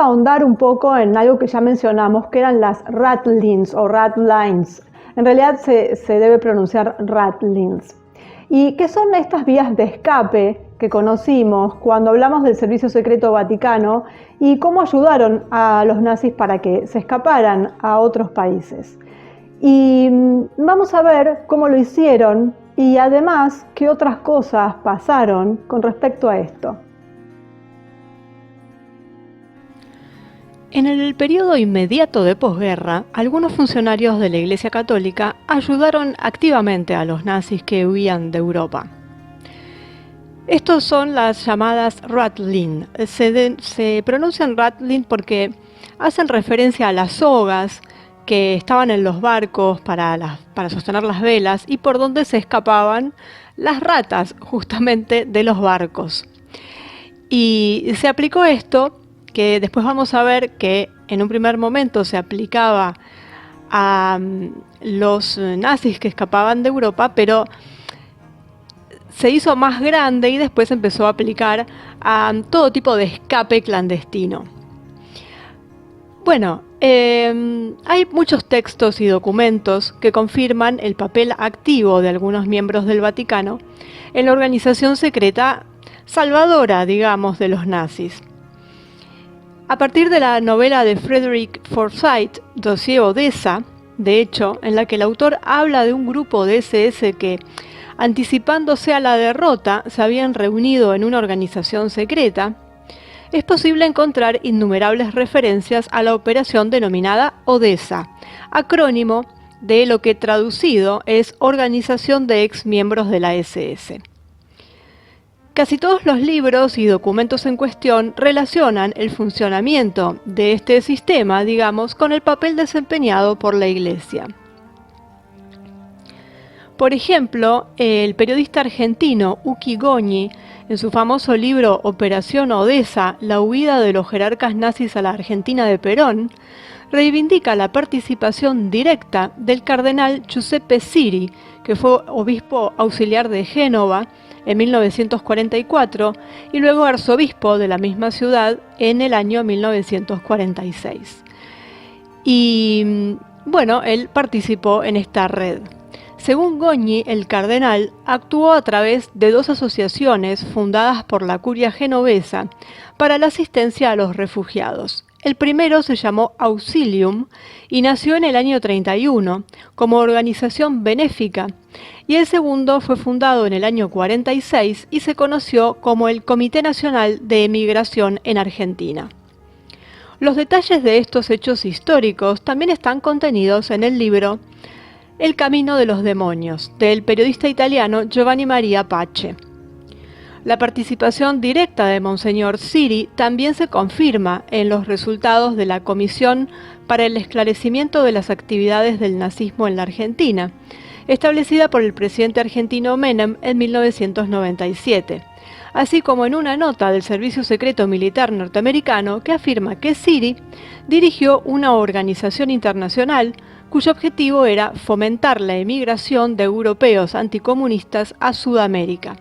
a ahondar un poco en algo que ya mencionamos, que eran las ratlines o ratlines. En realidad se debe pronunciar ratlines. ¿Y qué son estas vías de escape que conocimos cuando hablamos del Servicio Secreto Vaticano y cómo ayudaron a los nazis para que se escaparan a otros países? Y vamos a ver cómo lo hicieron y además qué otras cosas pasaron con respecto a esto. En el periodo inmediato de posguerra, algunos funcionarios de la Iglesia Católica ayudaron activamente a los nazis que huían de Europa. Estos son las llamadas Ratlin. Se pronuncian Ratlin porque hacen referencia a las sogas que estaban en los barcos para sostener las velas y por donde se escapaban las ratas justamente de los barcos. Y se aplicó esto, que después vamos a ver que en un primer momento se aplicaba a los nazis que escapaban de Europa, pero se hizo más grande y después empezó a aplicar a todo tipo de escape clandestino. Bueno, hay muchos textos y documentos que confirman el papel activo de algunos miembros del Vaticano en la organización secreta salvadora, digamos, de los nazis. A partir de la novela de Frederick Forsyth, Dossier Odessa, de hecho, en la que el autor habla de un grupo de SS que, anticipándose a la derrota, se habían reunido en una organización secreta, es posible encontrar innumerables referencias a la operación denominada Odessa, acrónimo de lo que traducido es Organización de Exmiembros de la SS. Casi todos los libros y documentos en cuestión relacionan el funcionamiento de este sistema, digamos, con el papel desempeñado por la Iglesia. Por ejemplo, el periodista argentino Uki Goñi, en su famoso libro Operación Odessa, la huida de los jerarcas nazis a la Argentina de Perón, reivindica la participación directa del cardenal Giuseppe Siri, que fue obispo auxiliar de Génova en 1944 y luego arzobispo de la misma ciudad en el año 1946. Y bueno, él participó en esta red. Según Goñi, el cardenal actuó a través de dos asociaciones fundadas por la curia genovesa para la asistencia a los refugiados. El primero se llamó Auxilium y nació en el año 31 como organización benéfica, y el segundo fue fundado en el año 46 y se conoció como el Comité Nacional de Emigración en Argentina. Los detalles de estos hechos históricos también están contenidos en el libro El Camino de los Demonios, del periodista italiano Giovanni Maria Pace. La participación directa de Monseñor Siri también se confirma en los resultados de la Comisión para el Esclarecimiento de las Actividades del Nazismo en la Argentina, establecida por el presidente argentino Menem en 1997, así como en una nota del Servicio Secreto Militar norteamericano que afirma que Siri dirigió una organización internacional cuyo objetivo era fomentar la emigración de europeos anticomunistas a Sudamérica.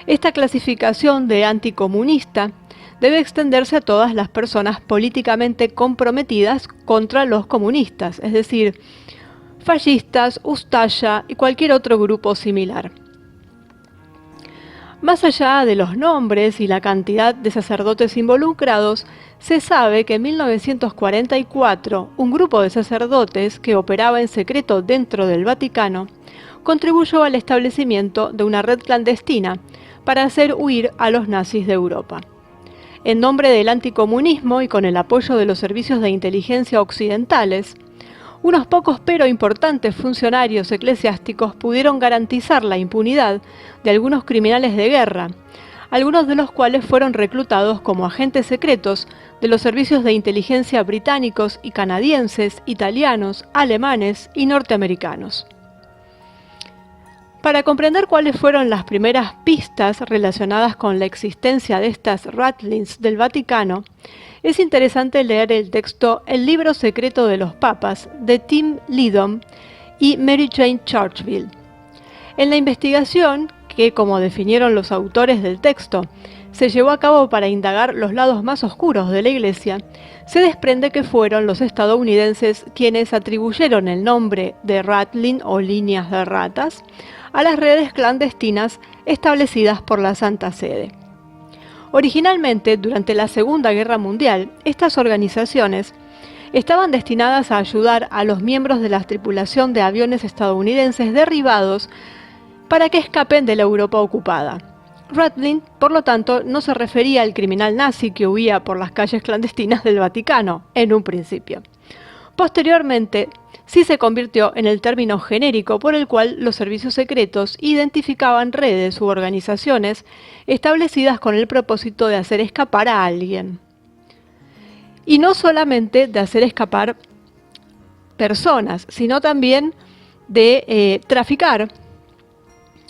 Esta clasificación de anticomunista debe extenderse a todas las personas políticamente comprometidas contra los comunistas, es decir, fascistas, Ustaya y cualquier otro grupo similar. Más allá de los nombres y la cantidad de sacerdotes involucrados, se sabe que en 1944 un grupo de sacerdotes que operaba en secreto dentro del Vaticano contribuyó al establecimiento de una red clandestina para hacer huir a los nazis de Europa. En nombre del anticomunismo y con el apoyo de los servicios de inteligencia occidentales, unos pocos pero importantes funcionarios eclesiásticos pudieron garantizar la impunidad de algunos criminales de guerra, algunos de los cuales fueron reclutados como agentes secretos de los servicios de inteligencia británicos y canadienses, italianos, alemanes y norteamericanos. Para comprender cuáles fueron las primeras pistas relacionadas con la existencia de estas ratlins del Vaticano, es interesante leer el texto El libro secreto de los papas de Tim Lidom y Mary Jane Churchville. En la investigación, que como definieron los autores del texto, se llevó a cabo para indagar los lados más oscuros de la Iglesia, se desprende que fueron los estadounidenses quienes atribuyeron el nombre de Rattling o líneas de ratas a las redes clandestinas establecidas por la Santa Sede. Originalmente, durante la Segunda Guerra Mundial, estas organizaciones estaban destinadas a ayudar a los miembros de la tripulación de aviones estadounidenses derribados para que escapen de la Europa ocupada. Rattling, por lo tanto, no se refería al criminal nazi que huía por las calles clandestinas del Vaticano, en un principio. Posteriormente, sí se convirtió en el término genérico por el cual los servicios secretos identificaban redes u organizaciones establecidas con el propósito de hacer escapar a alguien. Y no solamente de hacer escapar personas, sino también de traficar,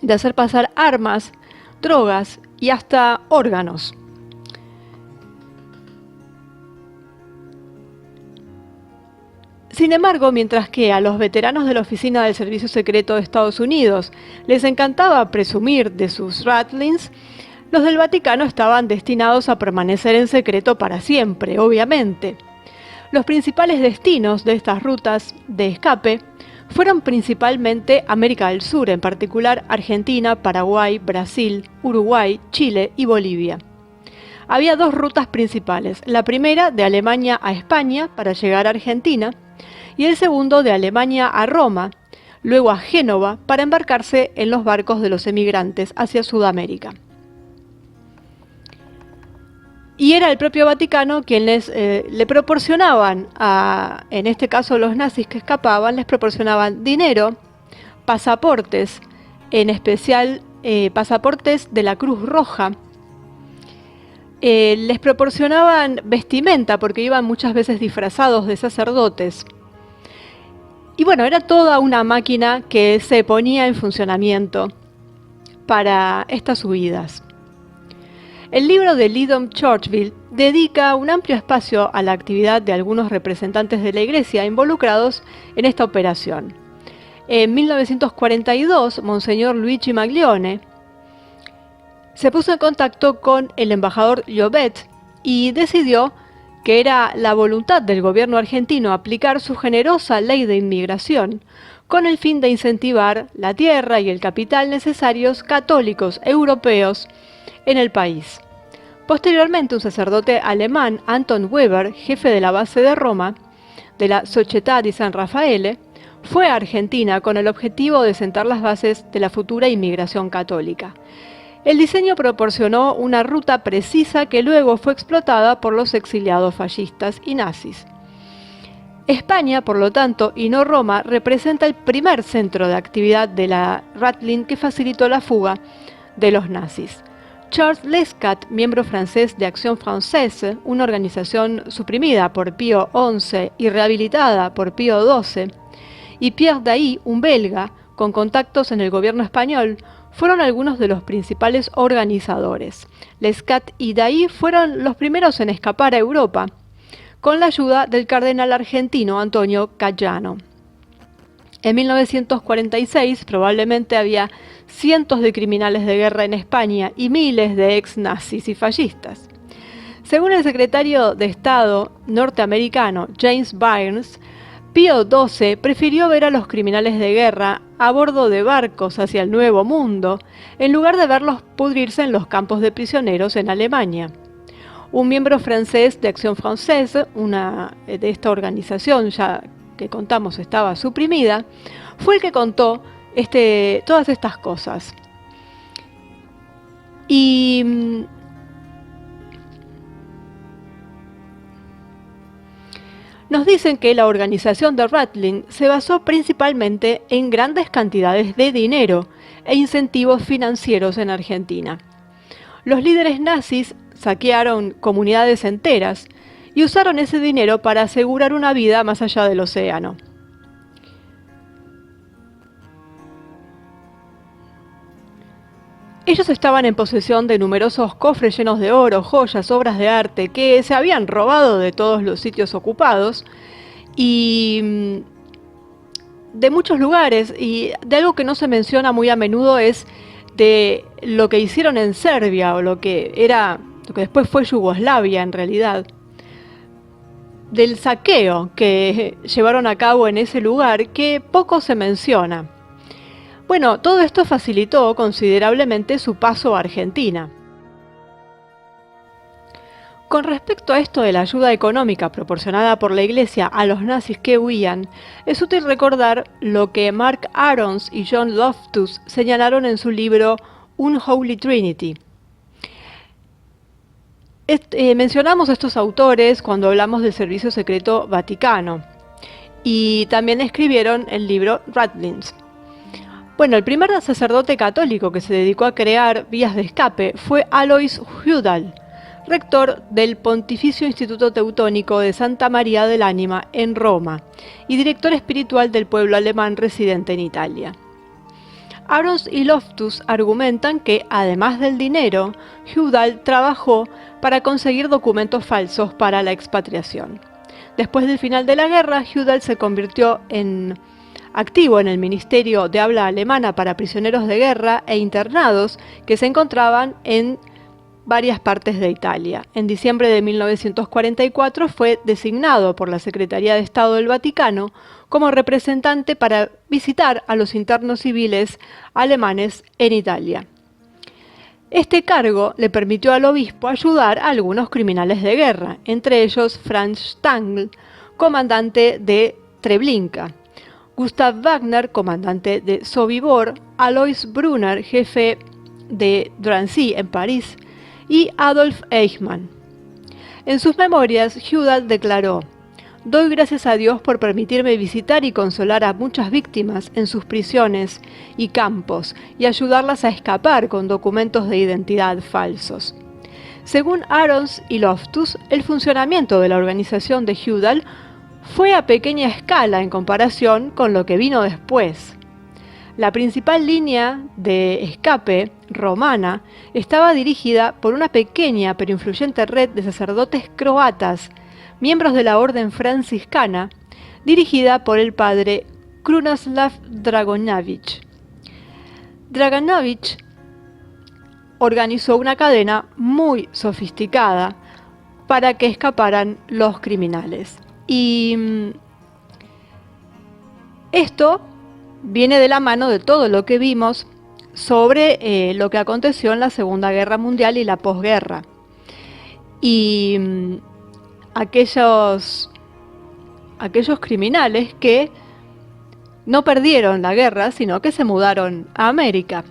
de hacer pasar armas, drogas y hasta órganos. Sin embargo, mientras que a los veteranos de la Oficina del Servicio Secreto de Estados Unidos les encantaba presumir de sus Rattlings, los del Vaticano estaban destinados a permanecer en secreto para siempre, obviamente. Los principales destinos de estas rutas de escape fueron principalmente América del Sur, en particular Argentina, Paraguay, Brasil, Uruguay, Chile y Bolivia. Había dos rutas principales, la primera de Alemania a España para llegar a Argentina y el segundo de Alemania a Roma, luego a Génova para embarcarse en los barcos de los emigrantes hacia Sudamérica. Y era el propio Vaticano quienes le proporcionaban, en este caso los nazis que escapaban, les proporcionaban dinero, pasaportes, en especial pasaportes de la Cruz Roja. Les proporcionaban vestimenta porque iban muchas veces disfrazados de sacerdotes. Y bueno, era toda una máquina que se ponía en funcionamiento para estas huidas. El libro de Lyndon Churchill dedica un amplio espacio a la actividad de algunos representantes de la Iglesia involucrados en esta operación. En 1942, Monseñor Luigi Maglione se puso en contacto con el embajador Llobet y decidió que era la voluntad del gobierno argentino aplicar su generosa ley de inmigración con el fin de incentivar la tierra y el capital necesarios católicos europeos en el país. Posteriormente, un sacerdote alemán, Anton Weber, jefe de la base de Roma, de la Società di San Raffaele, fue a Argentina con el objetivo de sentar las bases de la futura inmigración católica. El diseño proporcionó una ruta precisa que luego fue explotada por los exiliados fascistas y nazis. España, por lo tanto, y no Roma, representa el primer centro de actividad de la Rattling que facilitó la fuga de los nazis. Charles Lescat, miembro francés de Action Française, una organización suprimida por Pío XI y rehabilitada por Pío XII, y Pierre Dailly, un belga, con contactos en el gobierno español, fueron algunos de los principales organizadores. Lescat y Dailly fueron los primeros en escapar a Europa, con la ayuda del cardenal argentino Antonio Cayano. En 1946 probablemente había cientos de criminales de guerra en España y miles de ex-nazis y fascistas. Según el secretario de Estado norteamericano James Byrnes, Pío XII prefirió ver a los criminales de guerra a bordo de barcos hacia el Nuevo Mundo, en lugar de verlos pudrirse en los campos de prisioneros en Alemania. Un miembro francés de Action Française, una de esta organización ya que contamos estaba suprimida, fue el que contó todas estas cosas. Y nos dicen que la organización de Rattling se basó principalmente en grandes cantidades de dinero e incentivos financieros en Argentina. Los líderes nazis saquearon comunidades enteras y usaron ese dinero para asegurar una vida más allá del océano. Ellos estaban en posesión de numerosos cofres llenos de oro, joyas, obras de arte que se habían robado de todos los sitios ocupados y de muchos lugares, y de algo que no se menciona muy a menudo es de lo que hicieron en Serbia, o lo que después fue Yugoslavia en realidad, del saqueo que llevaron a cabo en ese lugar, que poco se menciona. Bueno, todo esto facilitó considerablemente su paso a Argentina. Con respecto a esto de la ayuda económica proporcionada por la Iglesia a los nazis que huían, es útil recordar lo que Mark Arons y John Loftus señalaron en su libro Unholy Trinity. Mencionamos estos autores cuando hablamos del Servicio Secreto Vaticano, y también escribieron el libro Ratlins. Bueno, el primer sacerdote católico que se dedicó a crear vías de escape fue Alois Hudal, rector del Pontificio Instituto Teutónico de Santa María del Ánima en Roma y director espiritual del pueblo alemán residente en Italia. Arons y Loftus argumentan que, además del dinero, Hudal trabajó para conseguir documentos falsos para la expatriación. Después del final de la guerra, Hudal se convirtió activo en el Ministerio de Habla Alemana para prisioneros de guerra e internados que se encontraban en varias partes de Italia. En diciembre de 1944 fue designado por la Secretaría de Estado del Vaticano como representante para visitar a los internos civiles alemanes en Italia. Este cargo le permitió al obispo ayudar a algunos criminales de guerra, entre ellos Franz Stangl, comandante de Treblinka, Gustav Wagner, comandante de Sobibor, Alois Brunner, jefe de Drancy en París, y Adolf Eichmann. En sus memorias, Hudal declaró: «Doy gracias a Dios por permitirme visitar y consolar a muchas víctimas en sus prisiones y campos y ayudarlas a escapar con documentos de identidad falsos». Según Arons y Loftus, el funcionamiento de la organización de Hudal fue a pequeña escala en comparación con lo que vino después. La principal línea de escape romana estaba dirigida por una pequeña pero influyente red de sacerdotes croatas, miembros de la orden franciscana, dirigida por el padre Krunoslav Draganović. Draganović organizó una cadena muy sofisticada para que escaparan los criminales. Y esto viene de la mano de todo lo que vimos sobre lo que aconteció en la Segunda Guerra Mundial y la posguerra. Y aquellos criminales que no perdieron la guerra, sino que se mudaron a América.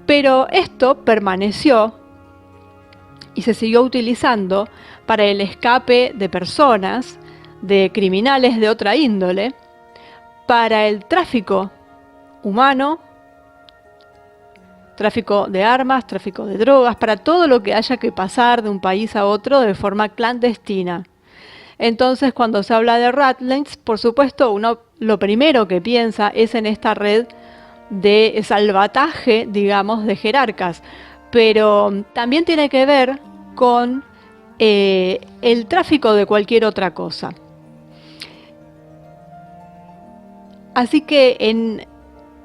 Pero esto permaneció y se siguió utilizando para el escape de personas, de criminales de otra índole, para el tráfico humano, tráfico de armas, tráfico de drogas, para todo lo que haya que pasar de un país a otro de forma clandestina. Entonces, cuando se habla de Ratlins, por supuesto, uno lo primero que piensa es en esta red de salvataje, digamos, de jerarcas, pero también tiene que ver con el tráfico de cualquier otra cosa. Así que en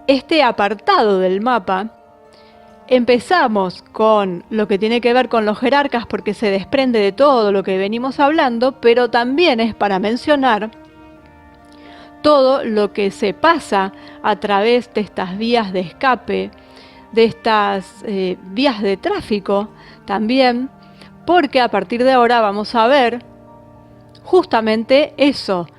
este apartado del mapa empezamos con lo que tiene que ver con los jerarcas, porque se desprende de todo lo que venimos hablando, pero también es para mencionar todo lo que se pasa a través de estas vías de escape, de estas vías de tráfico también, porque a partir de ahora vamos a ver justamente eso,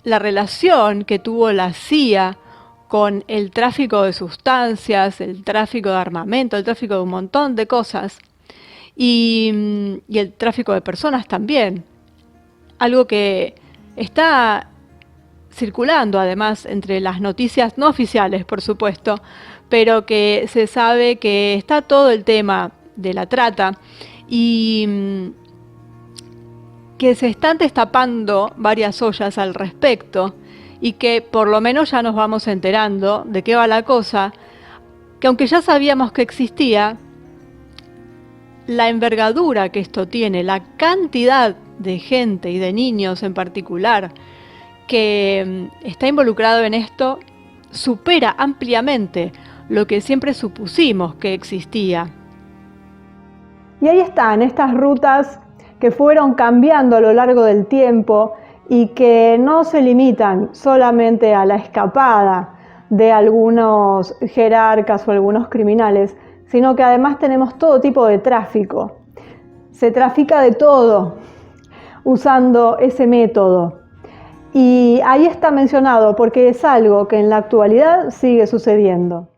la relación que tuvo la CIA con el tráfico de sustancias, el tráfico de armamento, el tráfico de un montón de cosas, y el tráfico de personas también. Algo que está circulando además entre las noticias no oficiales, por supuesto, pero que se sabe que está todo el tema de la trata y que se están destapando varias ollas al respecto y que por lo menos ya nos vamos enterando de qué va la cosa, que aunque ya sabíamos que existía, la envergadura que esto tiene, la cantidad de gente y de niños en particular que está involucrado en esto, supera ampliamente lo que siempre supusimos que existía. Y ahí están estas rutas que fueron cambiando a lo largo del tiempo y que no se limitan solamente a la escapada de algunos jerarcas o algunos criminales, sino que además tenemos todo tipo de tráfico. Se trafica de todo usando ese método. Y ahí está mencionado porque es algo que en la actualidad sigue sucediendo.